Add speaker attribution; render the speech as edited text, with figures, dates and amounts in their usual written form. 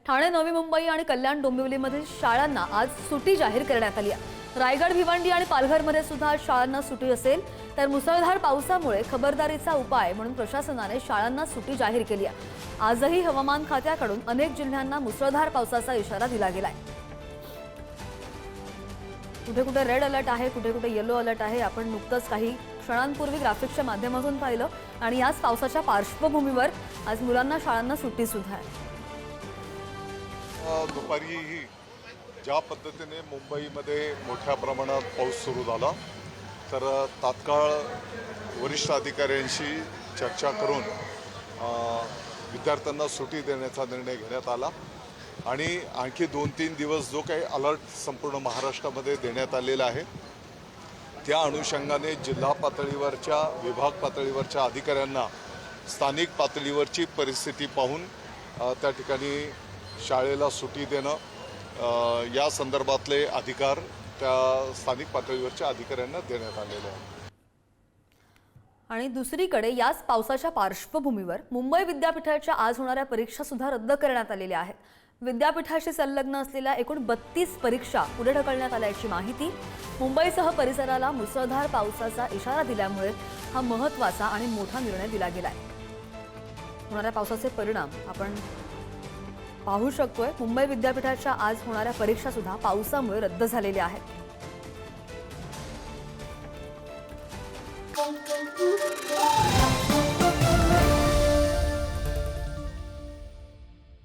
Speaker 1: ठाणे, नवी मुंबई आणि कल्याण डोंबिवलीमधील शाळांना आज सुट्टी जाहीर करण्यात आली आहे। रायगड, भिवंडी आणि पालघरमध्ये सुद्धा शाळांना सुट्टी असेल, तर मुसळधार पावसामुळे खबरदारीचा उपाय म्हणून प्रशासनाने शाळांना सुट्टी जाहीर केली आहे। आजही हवामान खात्याकडून अनेक जिल्ह्यांना मुसळधार पावसाचा इशारा दिला गेलाय। कुठे कुठे रेड अलर्ट आहे, कुठे कुठे येलो अलर्ट आहे। आपण नुकतंच काही क्षणांपूर्वी ग्राफिक्सच्या माध्यमातून पाहिलं आणि याच पावसाच्या पार्श्वभूमीवर आज मुलांना शाळांना सुट्टी सुद्धा आहे।
Speaker 2: दुपारी ज्या पद्धतीने मुंबईमध्ये मोठ्या प्रमाणात पाऊस सुरू झाला, तर तात्काळ वरिष्ठ अधिकाऱ्यांशी चर्चा करून विद्यार्थ्यांना सुट्टी देण्याचा निर्णय घेण्यात आला आणि आणखी 2-3 दिवस जो काही अलर्ट संपूर्ण महाराष्ट्रामध्ये देण्यात आलेला आहे, त्या अनुषंगाने जिल्हा पातळीवरच्या, विभाग पातळीवरच्या अधिकाऱ्यांना स्थानिक पातळीवरची परिस्थिती पाहून त्या ठिकाणी शाळेला सुट्टी देणं या संदर्भातले अधिकार त्या स्थानिक पातळीवरच्या अधिकाऱ्यांना देण्यात आलेले आहेत।
Speaker 1: आणि दुसरीकडे याच पावसाच्या पार्श्वभूमीवर मुंबई विद्यापीठाच्या आज होणाऱ्या परीक्षा सुद्धा रद्द करण्यात आलेल्या आहेत। विद्यापीठाशी संलग्न असलेल्या एकूण 32 परीक्षा पुढे ढकलण्यात आल्याची माहिती। मुंबईसह परिसराला मुसळधार पावसाचा इशारा दिल्यामुळे हा महत्त्वाचा आणि मोठा निर्णय दिला गेलाय। होणाऱ्या पावसाचे परिणाम आपण पाहू शकतोय। मुंबई विद्यापीठाच्या आज होणाऱ्या परीक्षा सुद्धा पावसामुळे रद्द झालेल्या आहेत।